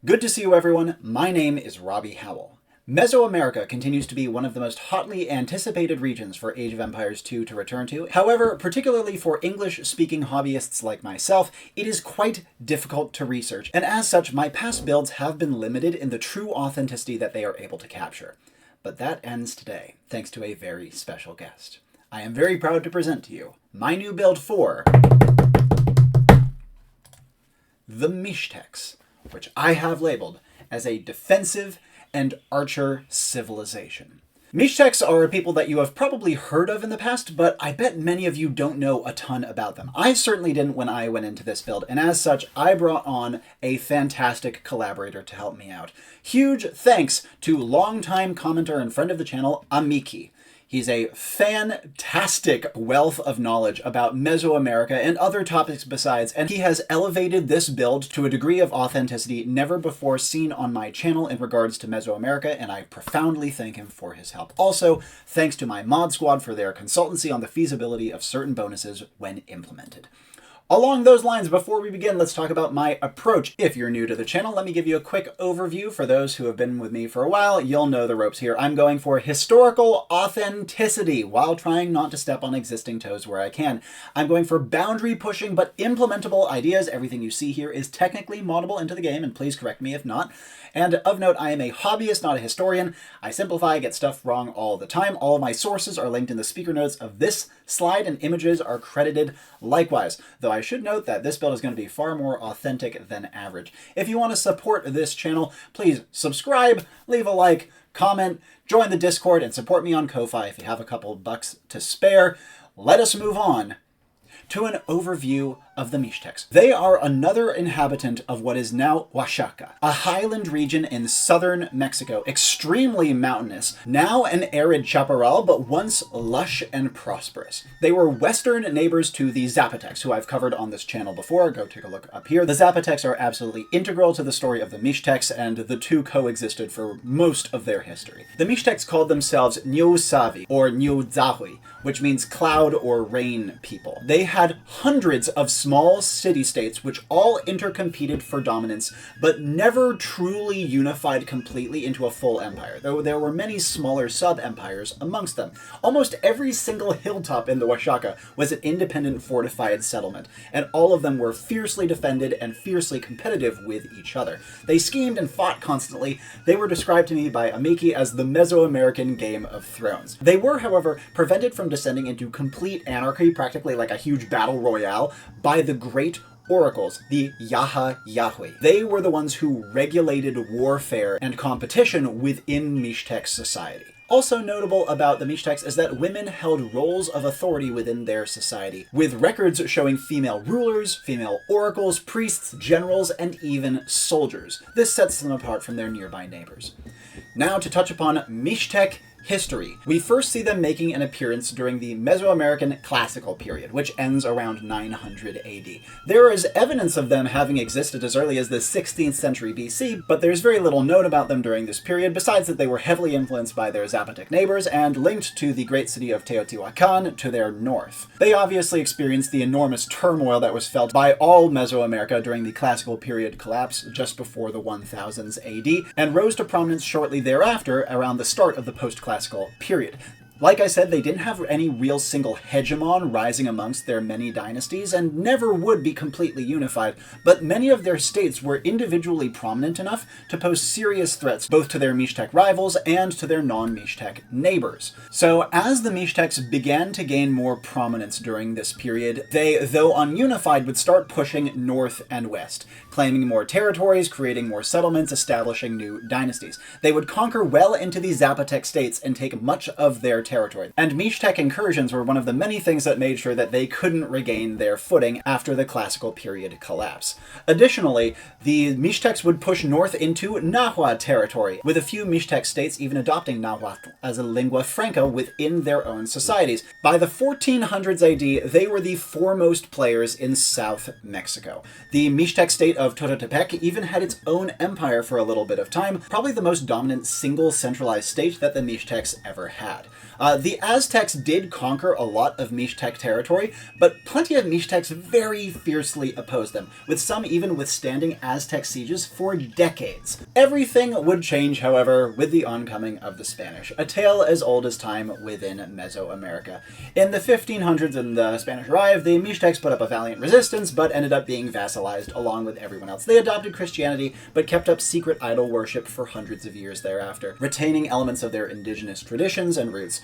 Good to see you, everyone. My name is Robbie Howell. Mesoamerica continues to be one of the most hotly anticipated regions for Age of Empires 2 to return to. However, particularly for English-speaking hobbyists like myself, it is quite difficult to research, and as such, my past builds have been limited in the true authenticity that they are able to capture. But that ends today, thanks to a very special guest. I am very proud to present to you my new build for the MIXTECS, which I have labeled as a defensive and archer civilization. MIXTECS are a people that you have probably heard of in the past, but I bet many of you don't know a ton about them. I certainly didn't when I went into this build, and as such, I brought on a fantastic collaborator to help me out. Huge thanks to longtime commenter and friend of the channel, Amiki. He's a fantastic wealth of knowledge about Mesoamerica and other topics besides, and he has elevated this build to a degree of authenticity never before seen on my channel in regards to Mesoamerica, and I profoundly thank him for his help. Also, thanks to my mod squad for their consultancy on the feasibility of certain bonuses when implemented. Along those lines, before we begin, let's talk about my approach. If you're new to the channel, let me give you a quick overview. For those who have been with me for a while, you'll know the ropes here. I'm going for historical authenticity while trying not to step on existing toes where I can. I'm going for boundary pushing but implementable ideas. Everything you see here is technically moddable into the game, and please correct me if not. And of note, I am a hobbyist, not a historian. I simplify, get stuff wrong all the time. All of my sources are linked in the speaker notes of this slide, and images are credited likewise. Though I should note that this build is going to be far more authentic than average. If you want to support this channel, please subscribe, leave a like, comment, join the Discord, and support me on Ko-Fi if you have a couple bucks to spare. Let us move on to an overview of the MIXTECS. They are another inhabitant of what is now Oaxaca, a highland region in southern Mexico, extremely mountainous, now an arid chaparral, but once lush and prosperous. They were western neighbors to the Zapotecs, who I've covered on this channel before. Go take a look up here. The Zapotecs are absolutely integral to the story of the MIXTECS, and the two coexisted for most of their history. The MIXTECS called themselves Nyosavi, or Nyozahui, which means cloud or rain people. They had hundreds of small city-states which all intercompeted for dominance, but never truly unified completely into a full empire, though there were many smaller sub-empires amongst them. Almost every single hilltop in the Oaxaca was an independent fortified settlement, and all of them were fiercely defended and fiercely competitive with each other. They schemed and fought constantly. They were described to me by Amiki as the Mesoamerican Game of Thrones. They were, however, prevented from descending into complete anarchy, practically like a huge battle royale, by the great oracles, the Yaha Yahweh. They were the ones who regulated warfare and competition within MIXTEC society. Also notable about the MIXTECs is that women held roles of authority within their society, with records showing female rulers, female oracles, priests, generals, and even soldiers. This sets them apart from their nearby neighbors. Now to touch upon MIXTEC history. We first see them making an appearance during the Mesoamerican Classical period, which ends around 900 AD. There is evidence of them having existed as early as the 16th century BC, but there's very little known about them during this period, besides that they were heavily influenced by their Zapotec neighbors and linked to the great city of Teotihuacan to their north. They obviously experienced the enormous turmoil that was felt by all Mesoamerica during the Classical period collapse just before the 1000s AD, and rose to prominence shortly thereafter around the start of the post-classical period. Like I said, they didn't have any real single hegemon rising amongst their many dynasties, and never would be completely unified, but many of their states were individually prominent enough to pose serious threats both to their MIXTEC rivals and to their non-MIXTEC neighbors. So as the MIXTECs began to gain more prominence during this period, they, though ununified, would start pushing north and west, claiming more territories, creating more settlements, establishing new dynasties. They would conquer well into the Zapotec states and take much of their territory. And MIXTEC incursions were one of the many things that made sure that they couldn't regain their footing after the Classical period collapse. Additionally, the MIXTECs would push north into Nahua territory, with a few MIXTEC states even adopting Nahuatl as a lingua franca within their own societies. By the 1400s AD, they were the foremost players in South Mexico. The MIXTEC state of Tototepec even had its own empire for a little bit of time, probably the most dominant single centralized state that the MIXTECs ever had. The Aztecs did conquer a lot of MIXTEC territory, but plenty of MIXTECs very fiercely opposed them, with some even withstanding Aztec sieges for decades. Everything would change, however, with the oncoming of the Spanish, a tale as old as time within Mesoamerica. In the 1500s, when the Spanish arrived, the MIXTECs put up a valiant resistance, but ended up being vassalized along with everyone else. They adopted Christianity, but kept up secret idol worship for hundreds of years thereafter, retaining elements of their indigenous traditions and roots.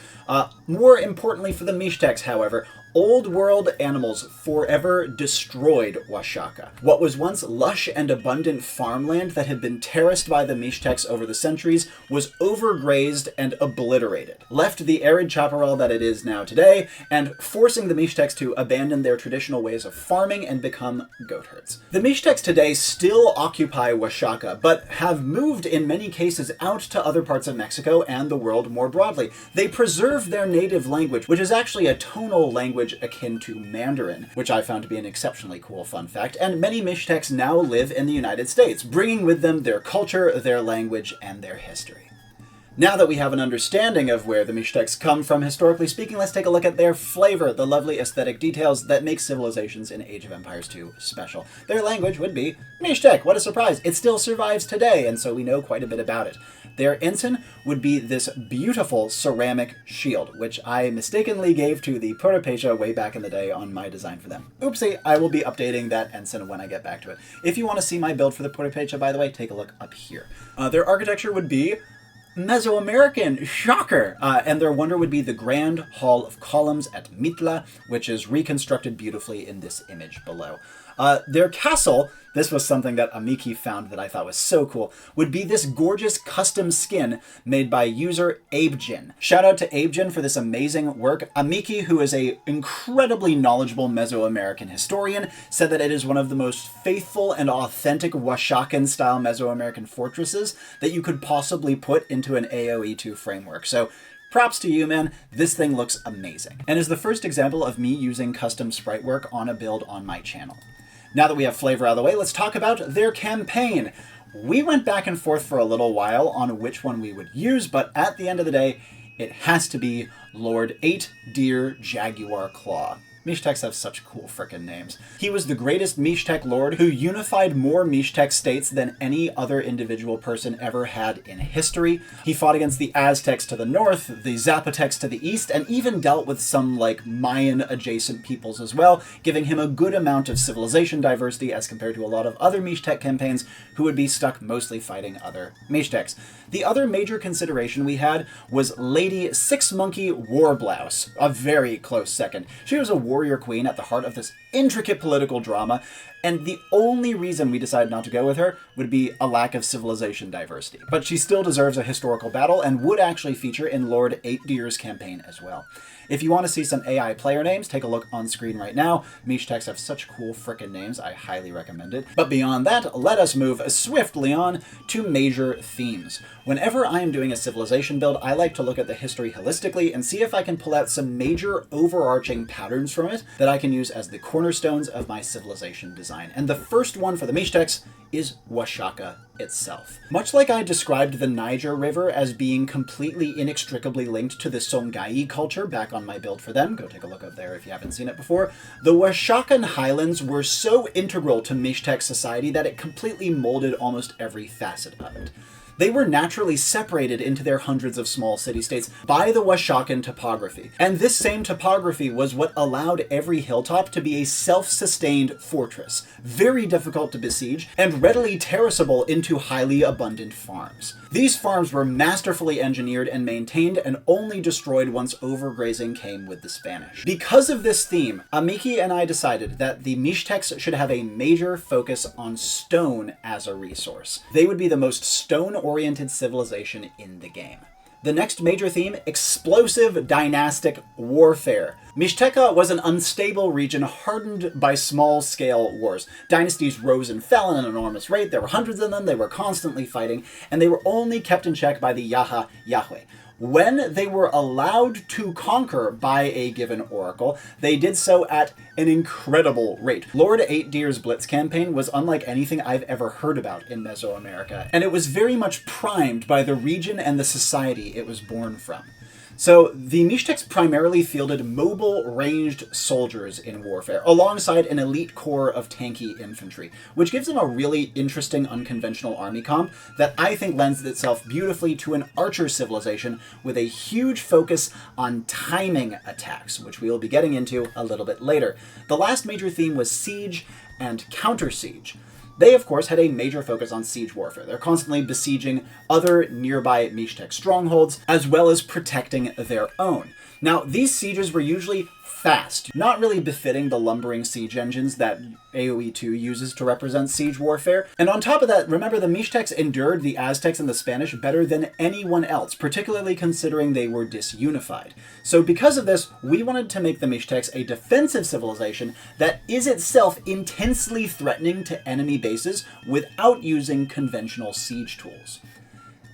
More importantly for the MIXTECs, however, Old World animals forever destroyed Oaxaca. What was once lush and abundant farmland that had been terraced by the MIXTECs over the centuries was overgrazed and obliterated, left the arid chaparral that it is now today, and forcing the MIXTECs to abandon their traditional ways of farming and become goat herds. The MIXTECs today still occupy Oaxaca, but have moved in many cases out to other parts of Mexico and the world more broadly. They preserve their native language, which is actually a tonal language akin to Mandarin, which I found to be an exceptionally cool fun fact, and many MIXTECs now live in the United States, bringing with them their culture, their language, and their history. Now that we have an understanding of where the MIXTECs come from historically speaking, let's take a look at their flavor, the lovely aesthetic details that make civilizations in Age of Empires 2 special. Their language would be MIXTEC. What a surprise! It still survives today, and so we know quite a bit about it. Their ensign would be this beautiful ceramic shield, which I mistakenly gave to the Purepecha way back in the day on my design for them. Oopsie, I will be updating that ensign when I get back to it. If you want to see my build for the Purepecha, by the way, take a look up here. Their architecture would be Mesoamerican, shocker! And their wonder would be the Grand Hall of Columns at Mitla, which is reconstructed beautifully in this image below. Their castle, this was something that Amiki found that I thought was so cool, would be this gorgeous custom skin made by user Abejin. Shout out to Abejin for this amazing work. Amiki, who is an incredibly knowledgeable Mesoamerican historian, said that it is one of the most faithful and authentic Oaxacan-style Mesoamerican fortresses that you could possibly put into an AoE2 framework. So props to you, man. This thing looks amazing, and is the first example of me using custom sprite work on a build on my channel. Now that we have flavor out of the way, let's talk about their campaign. We went back and forth for a little while on which one we would use, but at the end of the day, it has to be Lord 8 Deer Jaguar Claw. MIXTECs have such cool frickin' names. He was the greatest MIXTEC lord who unified more MIXTEC states than any other individual person ever had in history. He fought against the Aztecs to the north, the Zapotecs to the east, and even dealt with some, like, Mayan-adjacent peoples as well, giving him a good amount of civilization diversity as compared to a lot of other MIXTEC campaigns who would be stuck mostly fighting other MIXTECs. The other major consideration we had was Lady Six Monkey Warblouse, a very close second. She was a warrior queen at the heart of this intricate political drama, and the only reason we decided not to go with her would be a lack of civilization diversity. But she still deserves a historical battle and would actually feature in Lord 8 Deer's campaign as well. If you want to see some AI player names, take a look on screen right now. MIXTECs have such cool frickin' names, I highly recommend it. But beyond that, let us move swiftly on to major themes. Whenever I am doing a civilization build, I like to look at the history holistically and see if I can pull out some major overarching patterns from it that I can use as the cornerstones of my civilization design. And the first one for the MIXTECs is Oaxaca itself. Much like I described the Niger River as being completely inextricably linked to the Songhai culture back on my build for them, go take a look up there if you haven't seen it before, the Oaxacan highlands were so integral to MIXTEC society that it completely molded almost every facet of it. They were naturally separated into their hundreds of small city-states by the Oaxacan topography. And this same topography was what allowed every hilltop to be a self-sustained fortress, very difficult to besiege, and readily terraceable into highly abundant farms. These farms were masterfully engineered and maintained and only destroyed once overgrazing came with the Spanish. Because of this theme, Amiki and I decided that the MIXTECs should have a major focus on stone as a resource. They would be the most stone-oriented civilization in the game. The next major theme, explosive dynastic warfare. MIXTECA was an unstable region hardened by small-scale wars. Dynasties rose and fell at an enormous rate. There were hundreds of them, they were constantly fighting, and they were only kept in check by the Yahweh. When they were allowed to conquer by a given oracle, they did so at an incredible rate. Lord 8 Deer's Blitz campaign was unlike anything I've ever heard about in Mesoamerica, and it was very much primed by the region and the society it was born from. So the MIXTECS primarily fielded mobile ranged soldiers in warfare, alongside an elite corps of tanky infantry, which gives them a really interesting unconventional army comp that I think lends itself beautifully to an archer civilization with a huge focus on timing attacks, which we will be getting into a little bit later. The last major theme was siege and counter-siege. They, of course, had a major focus on siege warfare. They're constantly besieging other nearby MIXTEC strongholds, as well as protecting their own. Now, these sieges were usually fast, not really befitting the lumbering siege engines that AoE2 uses to represent siege warfare. And on top of that, remember the MIXTECs endured the Aztecs and the Spanish better than anyone else, particularly considering they were disunified. So because of this, we wanted to make the MIXTECs a defensive civilization that is itself intensely threatening to enemy bases without using conventional siege tools.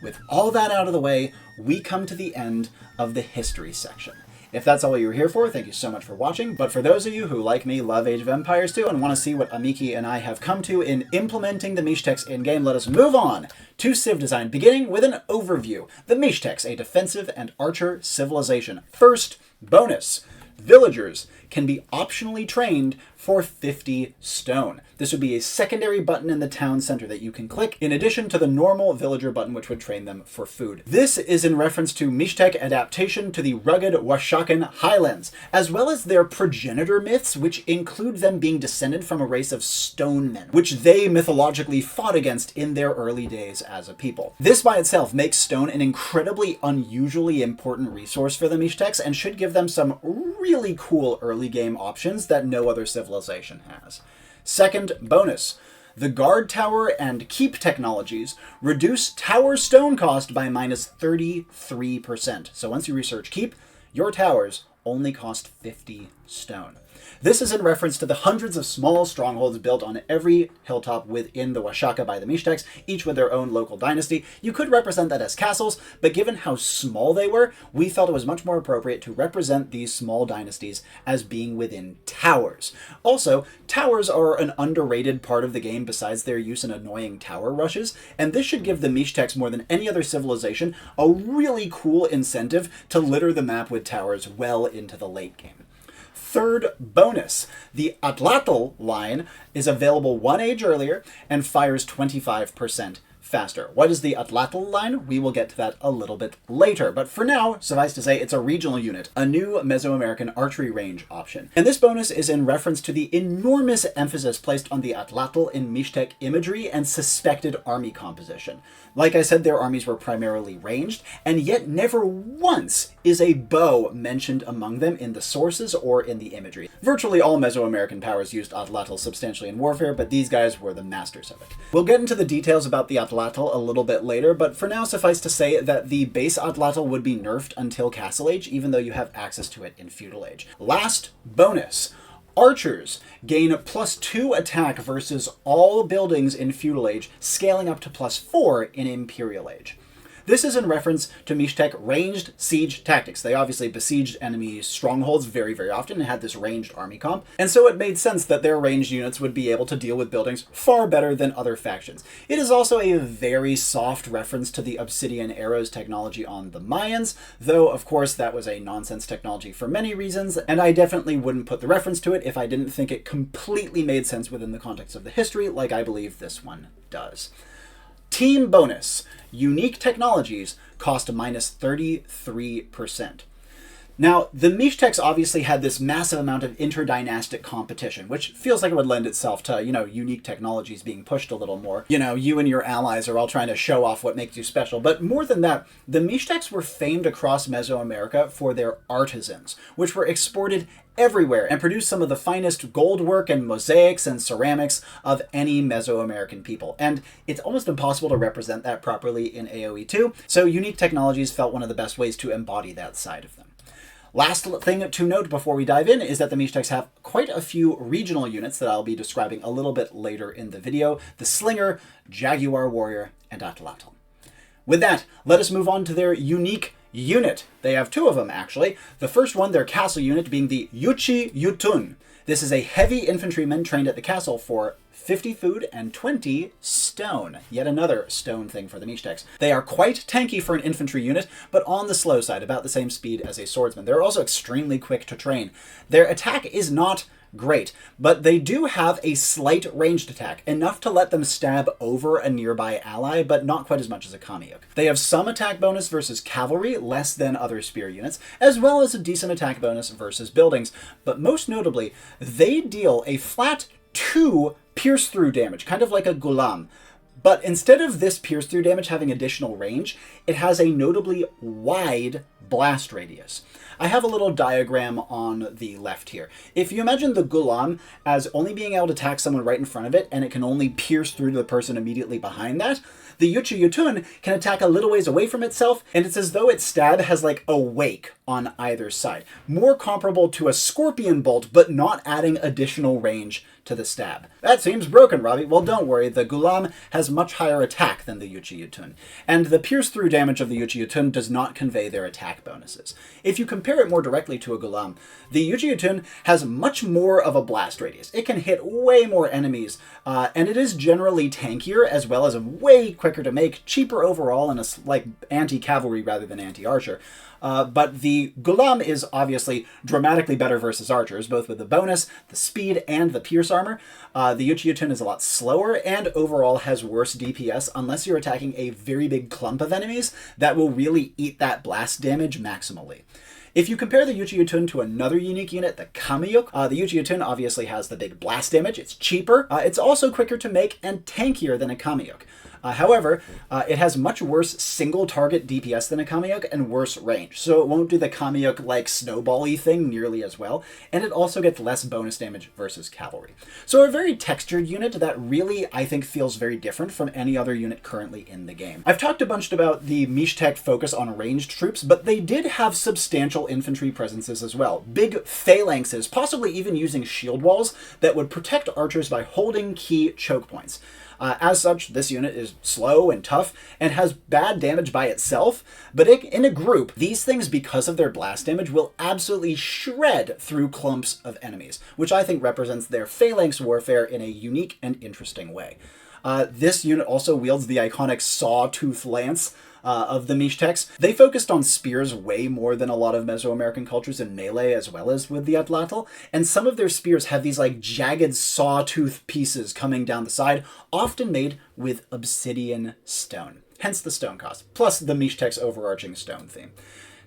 With all that out of the way, we come to the end of the history section. If that's all you were here for, thank you so much for watching. But for those of you who, like me, love Age of Empires 2 and want to see what Amiki and I have come to in implementing the MIXTECs in-game, let us move on to civ design, beginning with an overview. The MIXTECs, a defensive and archer civilization. First, bonus. Villagers can be optionally trained for 50 stone. This would be a secondary button in the town center that you can click, in addition to the normal villager button, which would train them for food. This is in reference to MIXTEC adaptation to the rugged Oaxacan highlands, as well as their progenitor myths, which include them being descended from a race of stone men, which they mythologically fought against in their early days as a people. This by itself makes stone an incredibly unusually important resource for the MIXTECs and should give them some really cool early game options that no other civilization has. Second, bonus. The guard tower and keep technologies reduce tower stone cost by minus 33%. So once you research keep, your towers only cost 50 stone. This is in reference to the hundreds of small strongholds built on every hilltop within the Oaxaca by the MIXTECs, each with their own local dynasty. You could represent that as castles, but given how small they were, we felt it was much more appropriate to represent these small dynasties as being within towers. Also, towers are an underrated part of the game besides their use in annoying tower rushes, and this should give the MIXTECs more than any other civilization a really cool incentive to litter the map with towers well into the late game. Third bonus, the Atlatl line is available one age earlier and fires 25% faster. What is the Atlatl line? We will get to that a little bit later, but for now, suffice to say, it's a regional unit, a new Mesoamerican archery range option. And this bonus is in reference to the enormous emphasis placed on the Atlatl in MIXTEC imagery and suspected army composition. Like I said, their armies were primarily ranged, and yet never once is a bow mentioned among them in the sources or in the imagery. Virtually all Mesoamerican powers used Atlatl substantially in warfare, but these guys were the masters of it. We'll get into the details about the Atlatl a little bit later, but for now suffice to say that the base Atlatl would be nerfed until Castle Age, even though you have access to it in Feudal Age. Last bonus. Archers gain +2 attack versus all buildings in Feudal Age, scaling up to +4 in Imperial Age. This is in reference to MIXTEC ranged siege tactics. They obviously besieged enemy strongholds very, very often and had this ranged army comp, and so it made sense that their ranged units would be able to deal with buildings far better than other factions. It is also a very soft reference to the obsidian arrows technology on the Mayans, though of course that was a nonsense technology for many reasons, and I definitely wouldn't put the reference to it if I didn't think it completely made sense within the context of the history, like I believe this one does. Team bonus. Unique technologies cost -33%. Now, the MIXTECs obviously had this massive amount of interdynastic competition, which feels like it would lend itself to, unique technologies being pushed a little more. You and your allies are all trying to show off what makes you special. But more than that, the MIXTECs were famed across Mesoamerica for their artisans, which were exported everywhere and produced some of the finest gold work and mosaics and ceramics of any Mesoamerican people. And it's almost impossible to represent that properly in AoE2, so unique technologies felt one of the best ways to embody that side of them. Last thing to note before we dive in is that the MIXTECs have quite a few regional units that I'll be describing a little bit later in the video: the Slinger, Jaguar Warrior, and Atlatl. With that, let us move on to their unique unit. They have two of them, actually. The first one, their castle unit, being the Yuchi Yutun. This is a heavy infantryman trained at the castle for 50 food and 20 stone. Yet another stone thing for the MIXTECS. They are quite tanky for an infantry unit, but on the slow side, about the same speed as a swordsman. They're also extremely quick to train. Their attack is not great, but they do have a slight ranged attack, enough to let them stab over a nearby ally, but not quite as much as a Kamiuk. They have some attack bonus versus cavalry, less than other spear units, as well as a decent attack bonus versus buildings, but most notably, they deal a flat 2 pierce-through damage, kind of like a Gulam. But instead of this pierce-through damage having additional range, it has a notably wide blast radius. I have a little diagram on the left here. If you imagine the Gulam as only being able to attack someone right in front of it, and it can only pierce through to the person immediately behind that, the Uchiutun can attack a little ways away from itself, and it's as though its stab has like a wake on either side. More comparable to a scorpion bolt, but not adding additional range to the stab. That seems broken, Robbie. Well, don't worry, the Gulam has much higher attack than the Uchiutun, and the pierce-through damage of the Uchiutun does not convey their attack bonuses. If you compare it more directly to a Gulam, the Uchiutun has much more of a blast radius. It can hit way more enemies, and it is generally tankier, as well as way quicker to make, cheaper overall, and like anti-cavalry rather than anti-archer. But the Gulam is obviously dramatically better versus archers, both with the bonus, the speed, and the pierce armor. The Uchiutun is a lot slower and overall has worse DPS unless you're attacking a very big clump of enemies that will really eat that blast damage maximally. If you compare the Uchiutun to another unique unit, the Kamiuk, the Uchiutun obviously has the big blast damage. It's cheaper. It's also quicker to make and tankier than a Kamiuk. However, it has much worse single target DPS than a Kamiuk and worse range, so it won't do the Kamiuk-like snowball-y thing nearly as well, and it also gets less bonus damage versus cavalry. So a very textured unit that really, I think, feels very different from any other unit currently in the game. I've talked a bunch about the MIXTEC focus on ranged troops, but they did have substantial infantry presences as well. Big phalanxes, possibly even using shield walls, that would protect archers by holding key choke points. As such, this unit is slow and tough and has bad damage by itself, but in a group, these things, because of their blast damage, will absolutely shred through clumps of enemies, which I think represents their phalanx warfare in a unique and interesting way. This unit also wields the iconic sawtooth lance of the MIXTECS. They focused on spears way more than a lot of Mesoamerican cultures in melee, as well as with the Atlatl, and some of their spears have these like jagged sawtooth pieces coming down the side, often made with obsidian stone. Hence the stone cost, plus the MIXTECS overarching stone theme.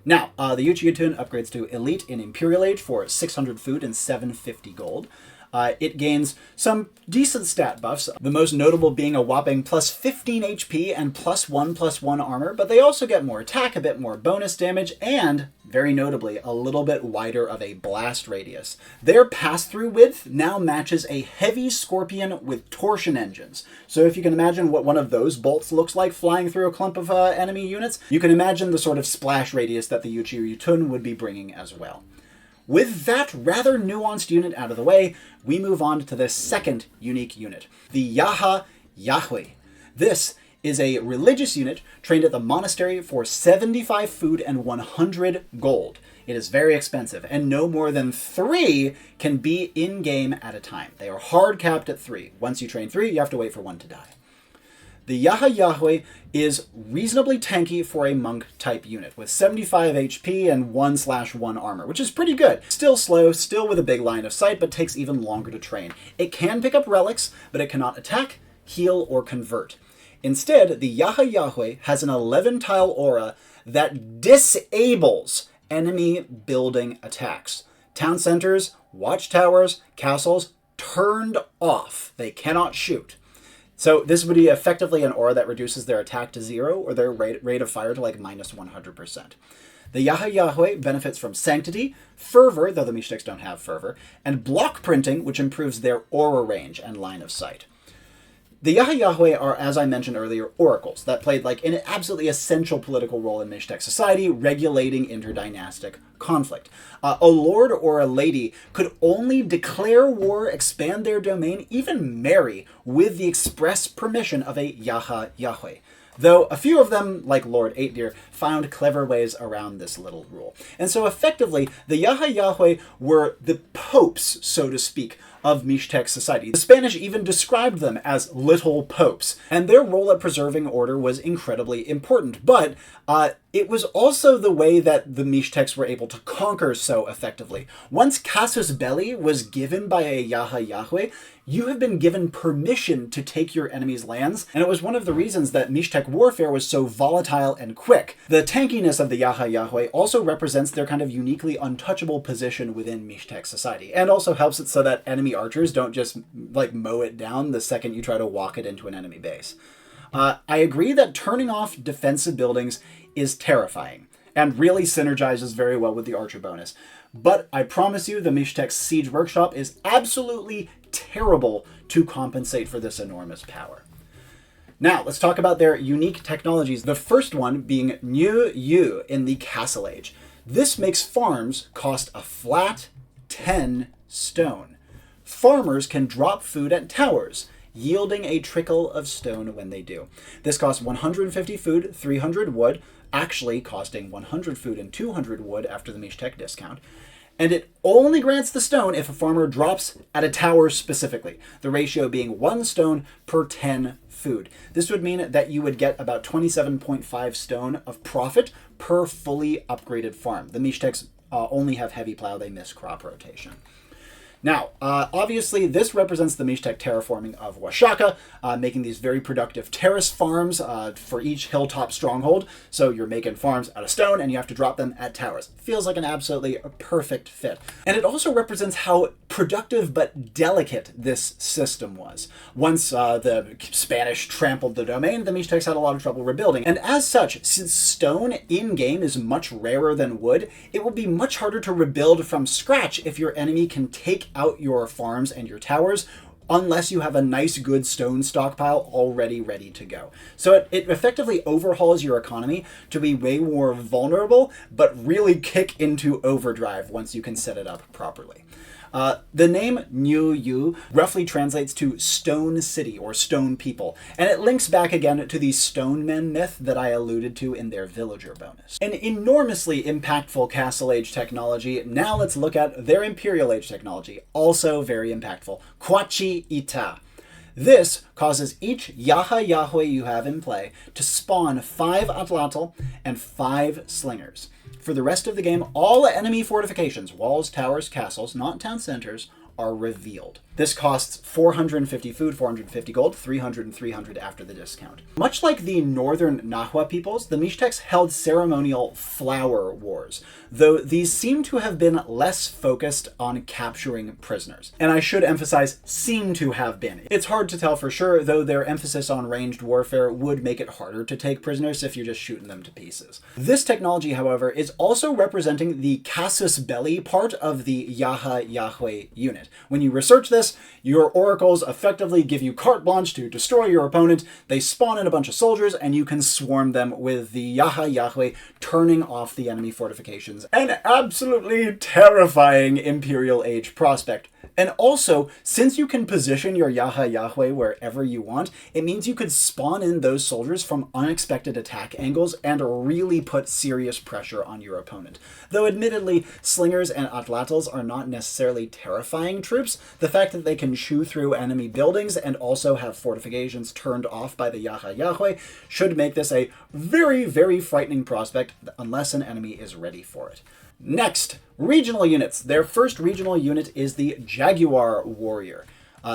Now, the Uchiutun upgrades to Elite in Imperial Age for 600 food and 750 gold. It gains some decent stat buffs, the most notable being a whopping plus 15 HP and +1/+1 armor, but they also get more attack, a bit more bonus damage, and, very notably, a little bit wider of a blast radius. Their pass-through width now matches a heavy scorpion with torsion engines. So if you can imagine what one of those bolts looks like flying through a clump of enemy units, you can imagine the sort of splash radius that the Uchiutun would be bringing as well. With that rather nuanced unit out of the way, we move on to the second unique unit, the Yaha Yahweh. This is a religious unit trained at the monastery for 75 food and 100 gold. It is very expensive, and no more than 3 can be in-game at a time. They are hard capped at 3. Once you train 3, you have to wait for 1 to die. The Yaha Yahweh is reasonably tanky for a monk-type unit, with 75 HP and 1/1 armor, which is pretty good. Still slow, still with a big line of sight, but takes even longer to train. It can pick up relics, but it cannot attack, heal, or convert. Instead, the Yaha Yahweh has an 11-tile aura that disables enemy building attacks. Town centers, watchtowers, castles, turned off. They cannot shoot. So this would be effectively an aura that reduces their attack to 0 or their rate of fire to like -100%. The Yaha Yahweh benefits from Sanctity, Fervor, though the MIXTECS don't have Fervor, and Block Printing, which improves their aura range and line of sight. The Yaha Yahweh are, as I mentioned earlier, oracles that played like an absolutely essential political role in MIXTEC society, regulating interdynastic conflict. A lord or a lady could only declare war, expand their domain, even marry, with the express permission of a Yaha Yahweh. though a few of them, like Lord Eightdeer, found clever ways around this little rule. And so effectively, the Yahweh were the popes, so to speak, of MIXTECS society. The Spanish even described them as little popes, and their role at preserving order was incredibly important. But it was also the way that the MIXTECS were able to conquer so effectively. Once casus belli was given by a Yahweh, you have been given permission to take your enemy's lands, and it was one of the reasons that MIXTEC warfare was so volatile and quick. The tankiness of the Yahweh also represents their kind of uniquely untouchable position within MIXTEC society, and also helps it so that enemy archers don't just like mow it down the second you try to walk it into an enemy base. I agree that turning off defensive buildings is terrifying, and really synergizes very well with the archer bonus. But I promise you, the MIXTEC Siege Workshop is absolutely terrible to compensate for this enormous power. Now, let's talk about their unique technologies. The first one being New Yu in the Castle Age. This makes farms cost a flat 10 stone. Farmers can drop food at towers, yielding a trickle of stone when they do. This costs 150 food, 300 wood, actually costing 100 food and 200 wood after the MIXTEC discount. And it only grants the stone if a farmer drops at a tower specifically, the ratio being 1 stone per 10 food. This would mean that you would get about 27.5 stone of profit per fully upgraded farm. The MIXTECs only have heavy plow, they miss crop rotation. Now, obviously, this represents the MIXTEC terraforming of Oaxaca, making these very productive terrace farms for each hilltop stronghold. So you're making farms out of stone, and you have to drop them at towers. Feels like an absolutely perfect fit. And it also represents how productive but delicate this system was. Once the Spanish trampled the domain, the MIXTECs had a lot of trouble rebuilding. And as such, since stone in-game is much rarer than wood, it will be much harder to rebuild from scratch if your enemy can take out your farms and your towers, unless you have a nice good stone stockpile already ready to go. So it effectively overhauls your economy to be way more vulnerable, but really kick into overdrive once you can set it up properly. The name New Yu roughly translates to Stone City or Stone People, and it links back again to the Stone Men myth that I alluded to in their villager bonus. An enormously impactful Castle Age technology. Now let's look at their Imperial Age technology, also very impactful, Kwachi Ita. This causes each Yahweh you have in play to spawn 5 Atlatl and 5 Slingers. For the rest of the game, all enemy fortifications, walls, towers, castles, not town centers, are revealed. This costs 450 food, 450 gold, 300 and 300 after the discount. Much like the northern Nahua peoples, the MIXTECs held ceremonial flower wars, though these seem to have been less focused on capturing prisoners. And I should emphasize, seem to have been. It's hard to tell for sure, though their emphasis on ranged warfare would make it harder to take prisoners if you're just shooting them to pieces. This technology, however, is also representing the casus belli part of the Yahweh unit. When you research this, your oracles effectively give you carte blanche to destroy your opponent. They spawn in a bunch of soldiers, and you can swarm them with the Yahweh, turning off the enemy fortifications. An absolutely terrifying Imperial Age prospect. And also, since you can position your Yahweh wherever you want, it means you could spawn in those soldiers from unexpected attack angles and really put serious pressure on your opponent. Though admittedly, Slingers and Atlatls are not necessarily terrifying troops, the fact that they can chew through enemy buildings and also have fortifications turned off by the Yahweh should make this a very, very frightening prospect unless an enemy is ready for it. Next, regional units. Their first regional unit is the Jaguar Warrior.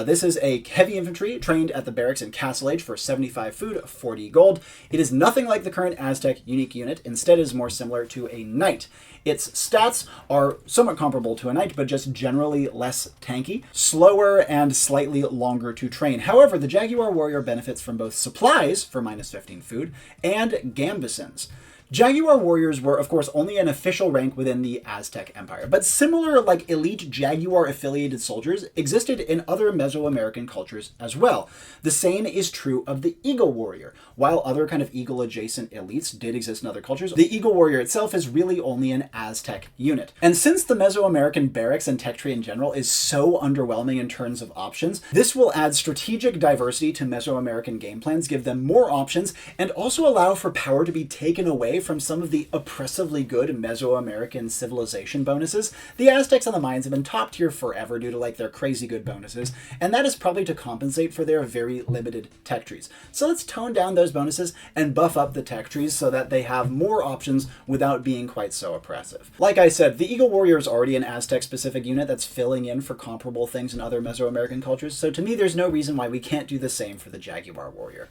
This is a heavy infantry trained at the barracks in Castle Age for 75 food, 40 gold. It is nothing like the current Aztec unique unit. Instead, it is more similar to a knight. Its stats are somewhat comparable to a knight, but just generally less tanky, slower, and slightly longer to train. However, the Jaguar Warrior benefits from both supplies for minus 15 food and gambesons. Jaguar warriors were, of course, only an official rank within the Aztec Empire, but similar, like, elite Jaguar-affiliated soldiers existed in other Mesoamerican cultures as well. The same is true of the Eagle Warrior. While other kind of Eagle-adjacent elites did exist in other cultures, the Eagle Warrior itself is really only an Aztec unit. And since the Mesoamerican barracks and tech tree in general is so underwhelming in terms of options, this will add strategic diversity to Mesoamerican game plans, give them more options, and also allow for power to be taken away from some of the oppressively good Mesoamerican civilization bonuses. The Aztecs and the Mayans have been top tier forever due to like their crazy good bonuses, and that is probably to compensate for their very limited tech trees. So let's tone down those bonuses and buff up the tech trees so that they have more options without being quite so oppressive. Like I said, the Eagle Warrior is already an Aztec specific unit that's filling in for comparable things in other Mesoamerican cultures, so to me there's no reason why we can't do the same for the Jaguar Warrior.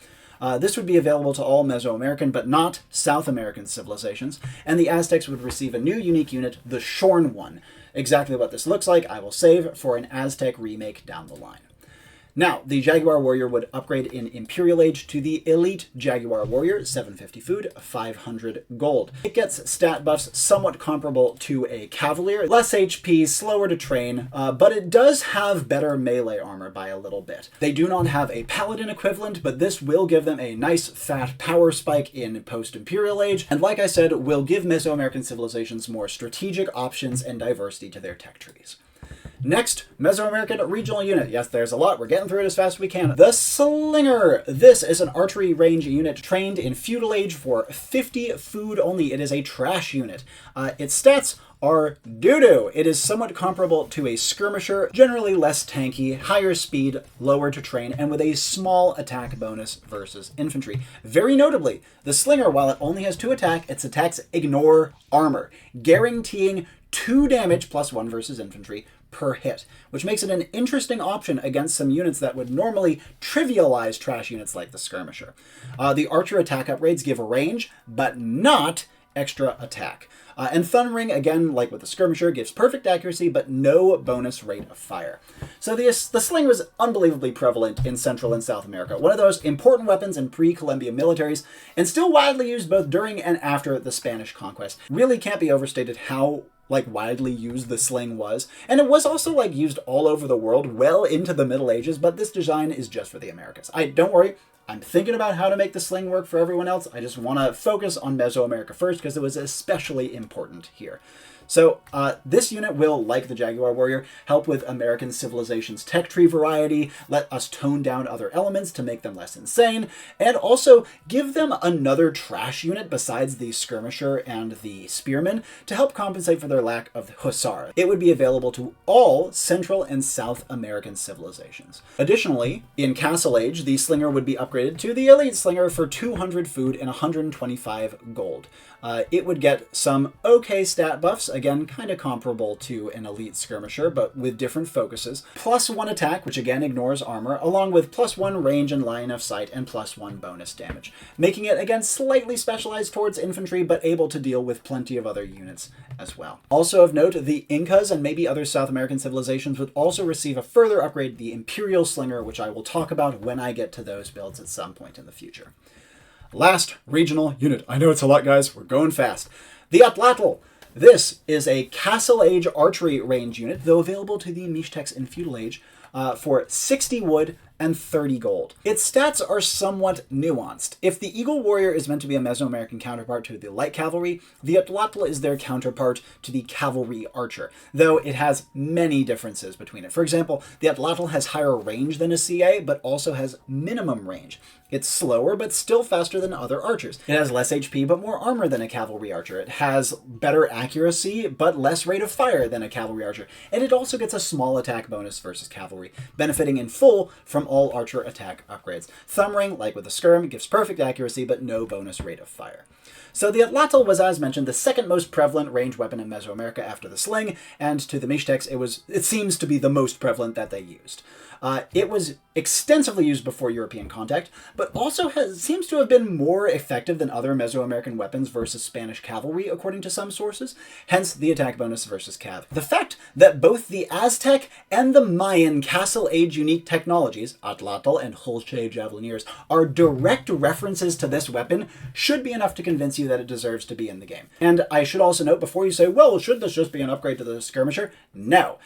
This would be available to all Mesoamerican, but not South American civilizations, and the Aztecs would receive a new unique unit, the Shorn One. Exactly what this looks like I will save for an Aztec remake down the line. Now, the Jaguar Warrior would upgrade in Imperial Age to the Elite Jaguar Warrior, 750 food, 500 gold. It gets stat buffs somewhat comparable to a Cavalier, less HP, slower to train, but it does have better melee armor by a little bit. They do not have a Paladin equivalent, but this will give them a nice fat power spike in post-Imperial Age, and like I said, will give Mesoamerican civilizations more strategic options and diversity to their tech trees. Next, Mesoamerican regional unit. Yes, there's a lot. We're getting through it as fast as we can. The Slinger. This is an archery range unit trained in Feudal Age for 50 food only. It is a trash unit. Its stats are doo-doo. It is somewhat comparable to a skirmisher, generally less tanky, higher speed, lower to train, and with a small attack bonus versus infantry. Very notably, the Slinger, while it only has 2 attack, its attacks ignore armor, guaranteeing 2 damage plus 1 versus infantry per hit, which makes it an interesting option against some units that would normally trivialize trash units like the skirmisher. The archer attack upgrades give a range, but not extra attack. And Thundering, again, like with the skirmisher, gives perfect accuracy, but no bonus rate of fire. So the sling was unbelievably prevalent in Central and South America, one of those important weapons in pre-Columbian militaries, and still widely used both during and after the Spanish conquest. Really can't be overstated how widely used the sling was, and it was also used all over the world well into the Middle Ages, but this design is just for the Americas. Don't worry, I'm thinking about how to make the sling work for everyone else. I just want to focus on Mesoamerica first because it was especially important here. So this unit will, like the Jaguar Warrior, help with American civilization's tech tree variety, let us tone down other elements to make them less insane, and also give them another trash unit besides the skirmisher and the spearman to help compensate for their lack of the hussar. It would be available to all Central and South American civilizations. Additionally, in Castle Age, the Slinger would be upgraded to the Elite Slinger for 200 food and 125 gold. It would get some okay stat buffs, again, kind of comparable to an Elite Skirmisher, but with different focuses. +1 attack, which again ignores armor, along with +1 range and line of sight, and +1 bonus damage, making it, again, slightly specialized towards infantry, but able to deal with plenty of other units as well. Also of note, the Incas and maybe other South American civilizations would also receive a further upgrade, the Imperial Slinger, which I will talk about when I get to those builds at some point in the future. Last regional unit. I know it's a lot, guys. We're going fast. The Atlatl. This is a Castle Age archery range unit, though available to the MIXTECS in Feudal Age, for 60 wood and 30 gold. Its stats are somewhat nuanced. If the Eagle Warrior is meant to be a Mesoamerican counterpart to the Light Cavalry, the Atlatl is their counterpart to the Cavalry Archer, though it has many differences between it. For example, the Atlatl has higher range than a CA, but also has minimum range. It's slower, but still faster than other archers. It has less HP, but more armor than a Cavalry Archer. It has better accuracy, but less rate of fire than a Cavalry Archer. And it also gets a small attack bonus versus Cavalry, benefiting in full from all archer attack upgrades. Thumbring, like with the Skirm, gives perfect accuracy, but no bonus rate of fire. So the Atlatl was, as mentioned, the second most prevalent ranged weapon in Mesoamerica after the sling, and to the MIXTECS, it seems to be the most prevalent that they used. It was extensively used before European contact, but also seems to have been more effective than other Mesoamerican weapons versus Spanish cavalry, according to some sources, hence the attack bonus versus cav. The fact that both the Aztec and the Mayan Castle Age unique technologies, Atlatl and Hulche Javelineers, are direct references to this weapon should be enough to convince you that it deserves to be in the game. And I should also note before you say, well, should this just be an upgrade to the skirmisher? No.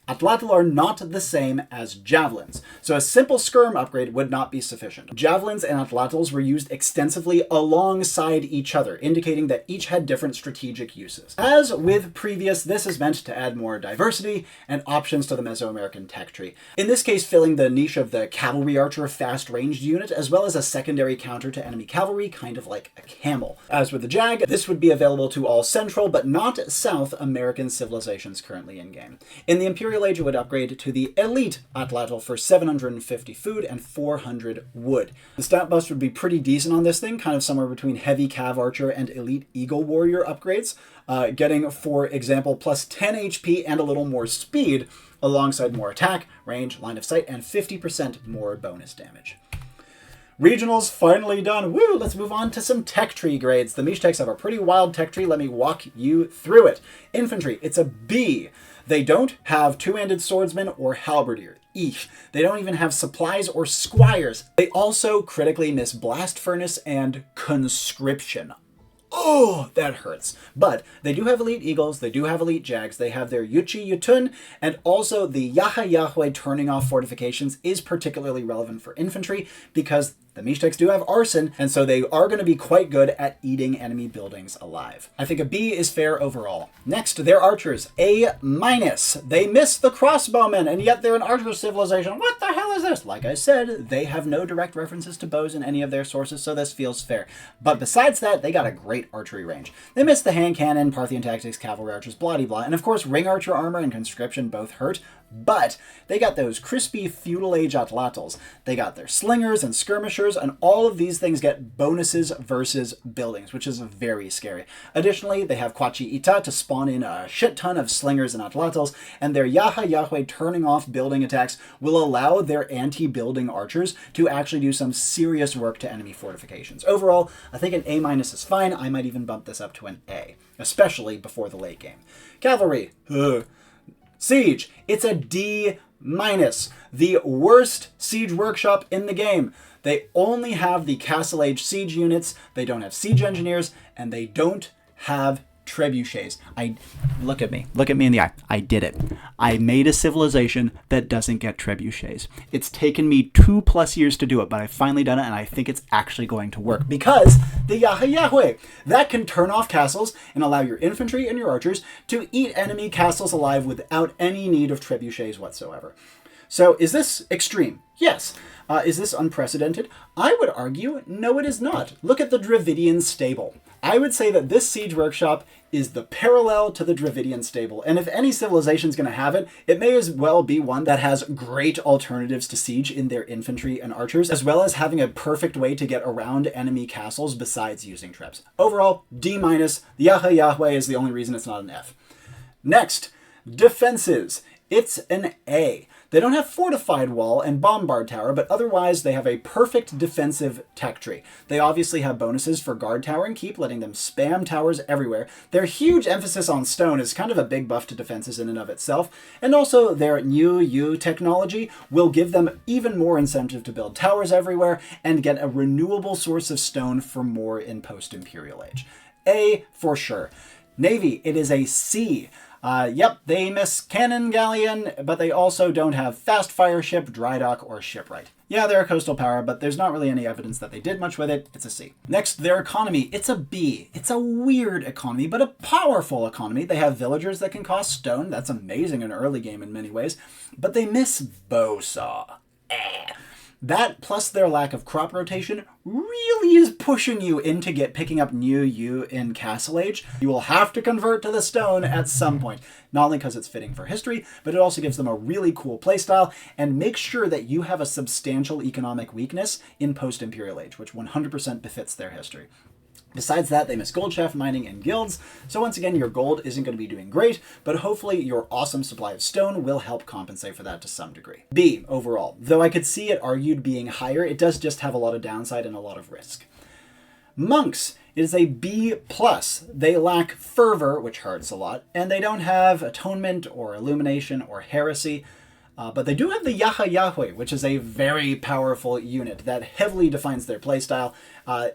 Atlatl are not the same as javelins, so a simple skirm upgrade would not be sufficient. Javelins and atlatls were used extensively alongside each other, indicating that each had different strategic uses. As with previous, this is meant to add more diversity and options to the Mesoamerican tech tree. In this case, filling the niche of the cavalry archer fast-ranged unit, as well as a secondary counter to enemy cavalry, kind of like a camel. As with the Jag, this would be available to all Central but not South American civilizations currently in-game. In the Imperial Age, it would upgrade to the Elite Atlatl for 750 food and 400 wood. The stat bust would be pretty decent on this thing, kind of somewhere between Heavy Cav Archer and Elite Eagle Warrior upgrades, getting, for example, plus 10 HP and a little more speed, alongside more attack, range, line of sight, and 50% more bonus damage. Regionals finally done. Woo! Let's move on to some tech tree grades. The MIXTECS have a pretty wild tech tree. Let me walk you through it. Infantry, it's a B. They don't have two-handed swordsman or halberdier. Eesh. They don't even have supplies or squires. They also critically miss blast furnace and conscription. Oh, that hurts. But they do have elite eagles, they do have elite jags, they have their Yuchi Yutun, and also the Yaha Yahweh turning off fortifications is particularly relevant for infantry because the MIXTECS do have arson, and so they are going to be quite good at eating enemy buildings alive. I think a B is fair overall. Next, their archers, A-. They miss the crossbowmen, and yet they're an archer civilization. What the hell is this? Like I said, they have no direct references to bows in any of their sources, so this feels fair. But besides that, they got a great archery range. They miss the hand cannon, Parthian tactics, cavalry archers, blah-de-blah, and of course ring archer armor and conscription both hurt, but they got those crispy feudal age atlatls. They got their slingers and skirmishers, and all of these things get bonuses versus buildings, which is very scary. Additionally, they have Kwachi Ita to spawn in a shit ton of slingers and atlatls, and their Yaha Yahweh turning off building attacks will allow their anti-building archers to actually do some serious work to enemy fortifications. Overall, I think an A- is fine. I might even bump this up to an A, especially before the late game. Cavalry. Siege, it's a D-. The worst siege workshop in the game. They only have the Castle Age siege units, they don't have siege engineers, and they don't have trebuchets. Look at me in the eye. I did it. I made a civilization that doesn't get trebuchets. It's taken me 2+ years to do it, but I've finally done it, and I think it's actually going to work because the Yaha Yahweh, that can turn off castles and allow your infantry and your archers to eat enemy castles alive without any need of trebuchets whatsoever. So is this extreme? Yes. Is this unprecedented? I would argue, no, it is not. Look at the Dravidian stable. I would say that this siege workshop is the parallel to the Dravidian stable, and if any civilization is going to have it, it may as well be one that has great alternatives to siege in their infantry and archers, as well as having a perfect way to get around enemy castles besides using traps. Overall, D-. The Yaha Yahweh is the only reason it's not an F. Next, defenses. It's an A. They don't have fortified wall and bombard tower, but otherwise they have a perfect defensive tech tree. They obviously have bonuses for guard tower and keep, letting them spam towers everywhere. Their huge emphasis on stone is kind of a big buff to defenses in and of itself, and also their New U technology will give them even more incentive to build towers everywhere and get a renewable source of stone for more in post-Imperial Age. A for sure. Navy, it is a C. Yep, they miss cannon galleon, but they also don't have fast fire ship, dry dock, or shipwright. Yeah, they're a coastal power, but there's not really any evidence that they did much with it. It's a C. Next, their economy. It's a B. It's a weird economy, but a powerful economy. They have villagers that can cost stone. That's amazing in early game in many ways. But they miss bowsaw. That, plus their lack of crop rotation, really is pushing you into picking up New U in Castle Age. You will have to convert to the stone at some point. Not only because it's fitting for history, but it also gives them a really cool playstyle, and makes sure that you have a substantial economic weakness in post-Imperial Age, which 100% befits their history. Besides that, they miss gold shaft mining and guilds, so once again, your gold isn't going to be doing great, but hopefully your awesome supply of stone will help compensate for that to some degree. B, overall. Though I could see it argued being higher, it does just have a lot of downside and a lot of risk. Monks is a B+. They lack fervor, which hurts a lot, and they don't have atonement or illumination or heresy. But they do have the Yahweh, which is a very powerful unit that heavily defines their playstyle.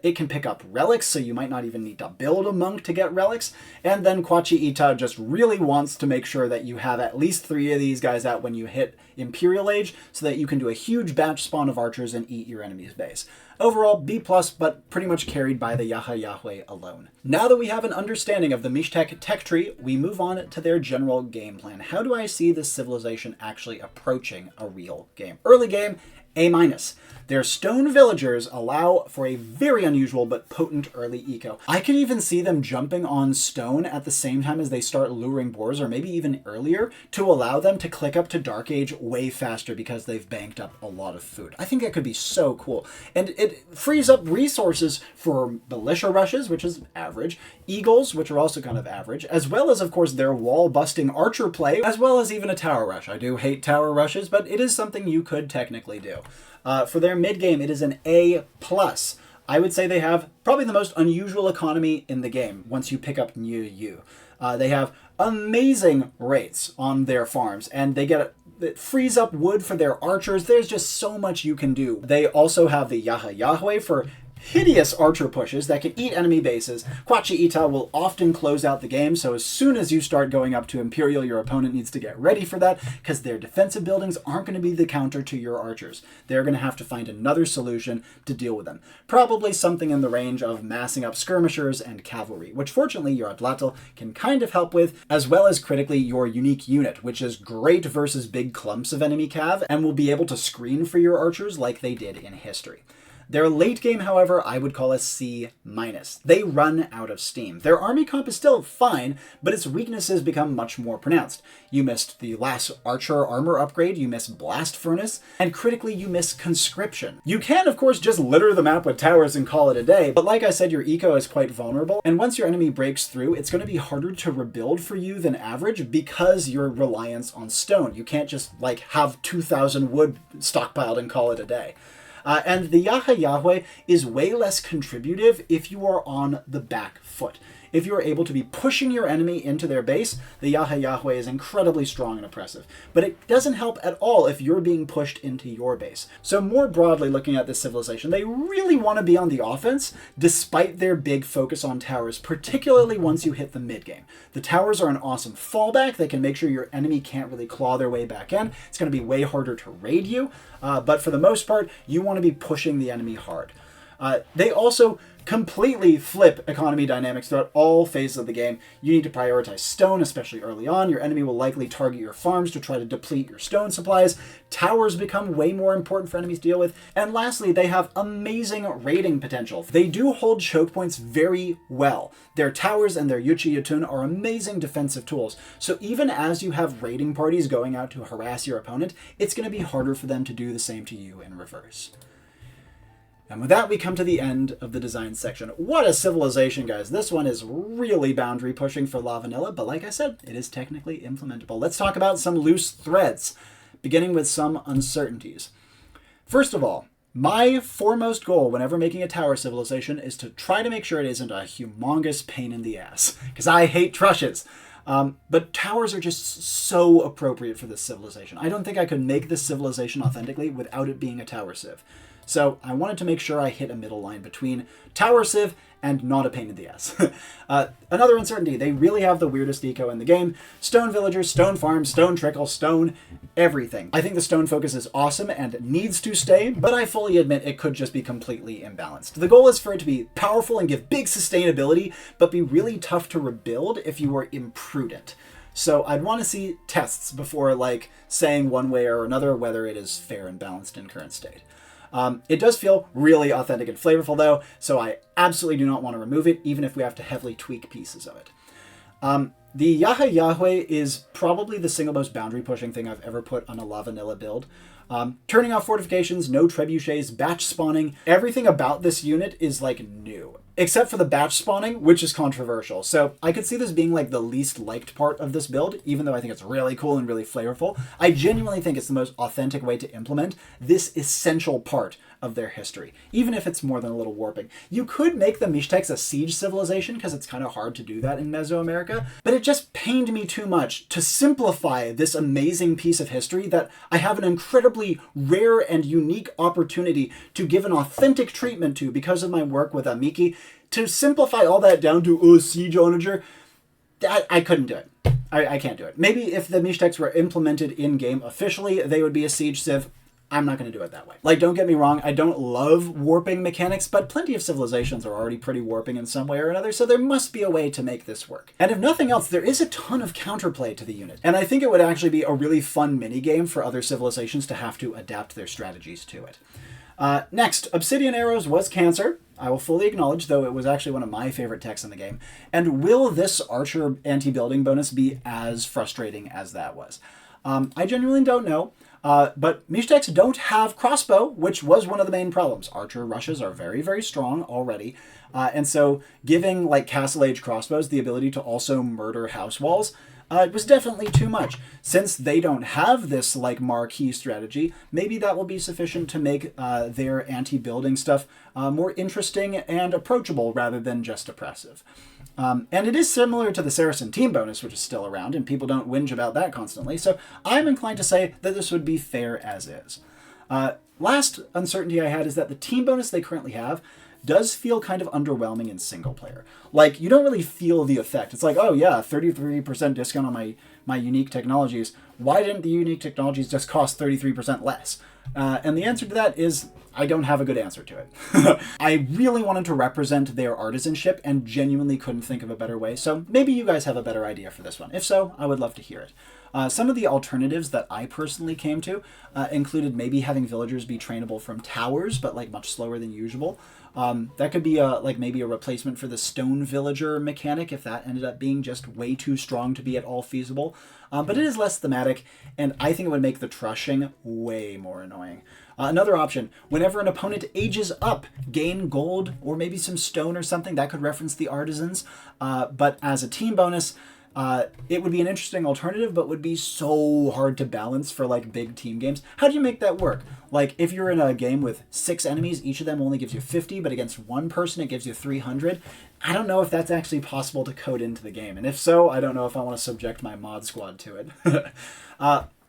It can pick up relics, so you might not even need to build a monk to get relics. And then Kwachi Ita just really wants to make sure that you have at least 3 of these guys out when you hit Imperial Age, so that you can do a huge batch spawn of archers and eat your enemy's base. Overall, B+, but pretty much carried by the Yahweh alone. Now that we have an understanding of the MIXTEC tech tree, we move on to their general game plan. How do I see this civilization actually approaching a real game? Early game, A-. Their stone villagers allow for a very unusual but potent early eco. I can even see them jumping on stone at the same time as they start luring boars, or maybe even earlier, to allow them to click up to Dark Age way faster because they've banked up a lot of food. I think that could be so cool. And it frees up resources for militia rushes, which is average, eagles, which are also kind of average, as well as, of course, their wall-busting archer play, as well as even a tower rush. I do hate tower rushes, but it is something you could technically do. For their mid-game, it is an A+. I would say they have probably the most unusual economy in the game once you pick up New Yu. They have amazing rates on their farms, and it frees up wood for their archers. There's just so much you can do. They also have the Yahweh for hideous archer pushes that can eat enemy bases. Kwachi Ita will often close out the game, so as soon as you start going up to Imperial, your opponent needs to get ready for that, because their defensive buildings aren't going to be the counter to your archers. They're going to have to find another solution to deal with them. Probably something in the range of massing up skirmishers and cavalry, which fortunately your Atlatl can kind of help with, as well as critically your unique unit, which is great versus big clumps of enemy cav, and will be able to screen for your archers like they did in history. Their late game, however, I would call a C-. They run out of steam. Their army comp is still fine, but its weaknesses become much more pronounced. You missed the last archer armor upgrade, you miss blast furnace, and critically you miss conscription. You can, of course, just litter the map with towers and call it a day, but like I said, your eco is quite vulnerable, and once your enemy breaks through, it's going to be harder to rebuild for you than average because your reliance on stone. You can't just, have 2,000 wood stockpiled and call it a day. And the Yahweh is way less contributive if you are on the back foot. If you are able to be pushing your enemy into their base, the Yahweh is incredibly strong and oppressive. But it doesn't help at all if you're being pushed into your base. So more broadly looking at this civilization, they really want to be on the offense, despite their big focus on towers, particularly once you hit the mid-game. The towers are an awesome fallback. They can make sure your enemy can't really claw their way back in. It's going to be way harder to raid you, but for the most part, you want to be pushing the enemy hard. They also completely flip economy dynamics throughout all phases of the game. You need to prioritize stone, especially early on. Your enemy will likely target your farms to try to deplete your stone supplies. Towers become way more important for enemies to deal with. And lastly, they have amazing raiding potential. They do hold choke points very well. Their towers and their Yuchi Yutun are amazing defensive tools. So even as you have raiding parties going out to harass your opponent, it's going to be harder for them to do the same to you in reverse. And with that, we come to the end of the design section. What a civilization, guys. This one is really boundary pushing for LAVAnilla, but like I said, it is technically implementable. Let's talk about some loose threads, beginning with some uncertainties. First of all, my foremost goal whenever making a tower civilization is to try to make sure it isn't a humongous pain in the ass, because I hate trushes. But towers are just so appropriate for this civilization. I don't think I could make this civilization authentically without it being a tower civ. So I wanted to make sure I hit a middle line between tower civ and not a pain in the ass. Another uncertainty, they really have the weirdest eco in the game. Stone villagers, stone farms, stone trickle, stone everything. I think the stone focus is awesome and needs to stay, but I fully admit it could just be completely imbalanced. The goal is for it to be powerful and give big sustainability, but be really tough to rebuild if you are imprudent. So I'd want to see tests before saying one way or another whether it is fair and balanced in current state. It does feel really authentic and flavorful though, so I absolutely do not want to remove it, even if we have to heavily tweak pieces of it. The Yahweh is probably the single most boundary pushing thing I've ever put on a LAVAnilla build. Turning off fortifications, no trebuchets, batch spawning, everything about this unit is new. except for the batch spawning, which is controversial. So I could see this being like the least liked part of this build, even though I think it's really cool and really flavorful. I genuinely think it's the most authentic way to implement this essential part of their history, even if it's more than a little warping. You could make the MIXTECS a siege civilization, because it's kind of hard to do that in Mesoamerica, but it just pained me too much to simplify this amazing piece of history that I have an incredibly rare and unique opportunity to give an authentic treatment to because of my work with Amiki. To simplify all that down to siege onager, I couldn't do it. I can't do it. Maybe if the MIXTECS were implemented in-game officially, they would be a siege civ. I'm not going to do it that way. Like, don't get me wrong, I don't love warping mechanics, but plenty of civilizations are already pretty warping in some way or another, so there must be a way to make this work. And if nothing else, there is a ton of counterplay to the unit, and I think it would actually be a really fun minigame for other civilizations to have to adapt their strategies to it. Next, Obsidian Arrows was Cancer. I will fully acknowledge, though it was actually one of my favorite techs in the game. And will this Archer anti-building bonus be as frustrating as that was? I genuinely don't know. But MIXTECS don't have crossbow, which was one of the main problems. Archer rushes are very, very strong already. And so giving like Castle Age crossbows the ability to also murder house walls was definitely too much. Since they don't have this like marquee strategy, maybe that will be sufficient to make their anti-building stuff more interesting and approachable rather than just oppressive. And it is similar to the Saracen team bonus, which is still around, and people don't whinge about that constantly, so I'm inclined to say that this would be fair as is. Last uncertainty I had is that the team bonus they currently have does feel kind of underwhelming in single player. Like, you don't really feel the effect. It's like, oh yeah, 33% discount on my unique technologies. Why didn't the unique technologies just cost 33% less? And the answer to that is, I don't have a good answer to it. I really wanted to represent their artisanship and genuinely couldn't think of a better way, so maybe you guys have a better idea for this one. If so, I would love to hear it. Some of the alternatives that I personally came to included maybe having villagers be trainable from towers, but like much slower than usual. That could be like maybe a replacement for the stone villager mechanic if that ended up being just way too strong to be at all feasible. But it is less thematic, and I think it would make the trushing way more annoying. Another option, whenever an opponent ages up, gain gold or maybe some stone or something. That could reference the artisans. But as a team bonus, it would be an interesting alternative, but would be so hard to balance for like big team games. How do you make that work? Like, if you're in a game with 6 enemies, each of them only gives you 50, but against one person it gives you 300. I don't know if that's actually possible to code into the game, and if so, I don't know if I want to subject my mod squad to it.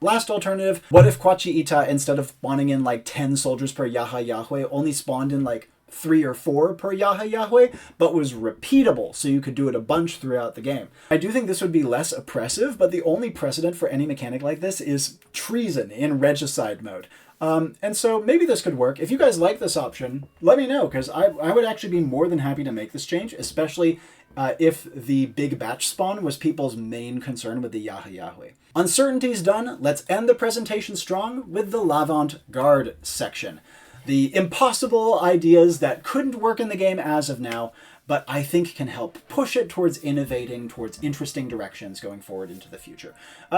Last alternative, what if Kwachi Ita, instead of spawning in like 10 soldiers per Yaha Yahweh, only spawned in like 3 or 4 per Yaha Yahweh, but was repeatable, so you could do it a bunch throughout the game. I do think this would be less oppressive, but the only precedent for any mechanic like this is treason in regicide mode. And so maybe this could work. If you guys like this option, let me know, because I would actually be more than happy to make this change, especially if the big batch spawn was people's main concern with the Yaha Yahweh. Uncertainties done, let's end the presentation strong with the LAVAnte-Garde section. The impossible ideas that couldn't work in the game as of now, but I think can help push it towards innovating, towards interesting directions going forward into the future.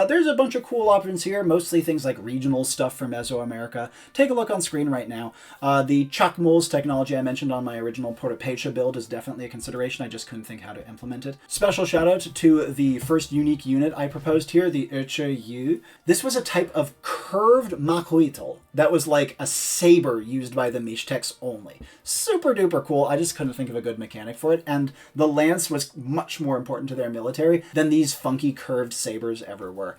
There's a bunch of cool options here, mostly things like regional stuff from Mesoamerica. Take a look on screen right now. The Chakmols technology I mentioned on my original Portapecha build is definitely a consideration. I just couldn't think how to implement it. Special shout out to the first unique unit I proposed here, the Yu. This was a type of curved makuitl that was like a saber used by the MIXTECS only. Super duper cool. I just couldn't think of a good mechanic for it, and the lance was much more important to their military than these funky curved sabers ever were.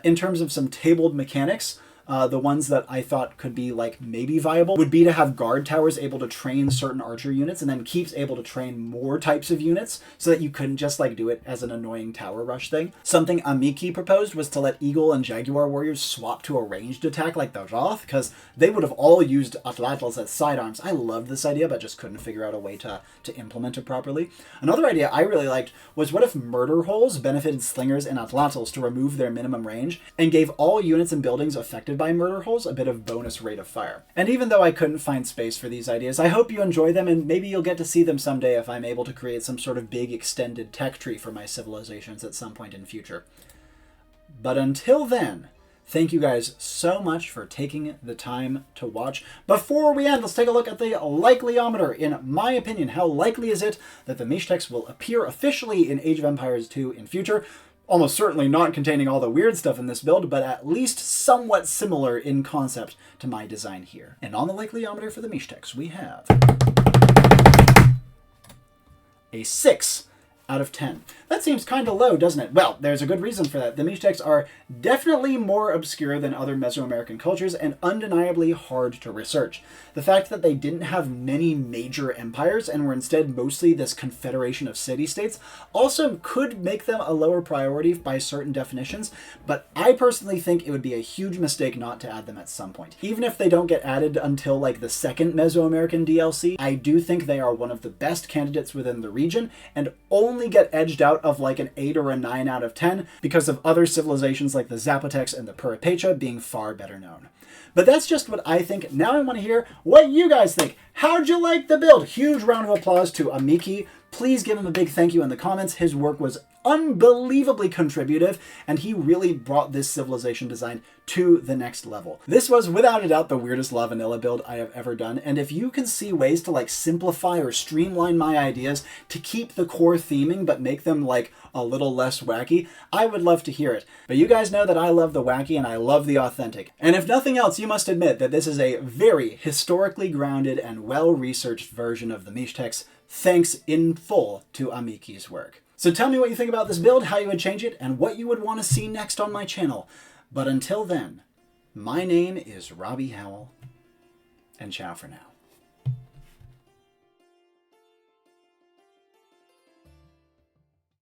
In terms of some tabled mechanics, the ones that I thought could be like maybe viable would be to have guard towers able to train certain archer units, and then keeps able to train more types of units so that you couldn't just like do it as an annoying tower rush thing. Something Amiki proposed was to let Eagle and Jaguar warriors swap to a ranged attack like the Roth, because they would have all used atlatls as sidearms. I loved this idea, but just couldn't figure out a way to implement it properly. Another idea I really liked was what if murder holes benefited slingers and atlatls to remove their minimum range and gave all units and buildings affected by murder holes a bit of bonus rate of fire. And even though I couldn't find space for these ideas, I hope you enjoy them, and maybe you'll get to see them someday if I'm able to create some sort of big extended tech tree for my civilizations at some point in future. But until then, Thank you guys so much for taking the time to watch. Before we end, let's take a look at the Likeliometer. In my opinion, how likely is it that the MIXTECS will appear officially in Age of Empires 2 in future? Almost certainly not containing all the weird stuff in this build, but at least somewhat similar in concept to my design here. And on the Likeliometer for the MIXTECS, we have a 6 out of 10. That seems kind of low, doesn't it? Well, there's a good reason for that. The MIXTECS are definitely more obscure than other Mesoamerican cultures and undeniably hard to research. The fact that they didn't have many major empires and were instead mostly this confederation of city-states also could make them a lower priority by certain definitions, but I personally think it would be a huge mistake not to add them at some point. Even if they don't get added until like the second Mesoamerican DLC, I do think they are one of the best candidates within the region and only get edged out of like an 8 or a 9 out of 10 because of other civilizations like the Zapotecs and the Purepecha being far better known. But that's just what I think. Now I want to hear what you guys think. How'd you like the build? Huge round of applause to Amiki. Please give him a big thank you in the comments. His work was unbelievably contributive, and he really brought this civilization design to the next level. This was without a doubt the weirdest LAVAnilla build I have ever done, and if you can see ways to like simplify or streamline my ideas to keep the core theming but make them like a little less wacky, I would love to hear it. But you guys know that I love the wacky and I love the authentic. And if nothing else, you must admit that this is a very historically grounded and well-researched version of the MIXTECS, thanks in full to Amiki's work. So tell me what you think about this build, how you would change it, and what you would want to see next on my channel. But until then, my name is Robbie Howell, and ciao for now.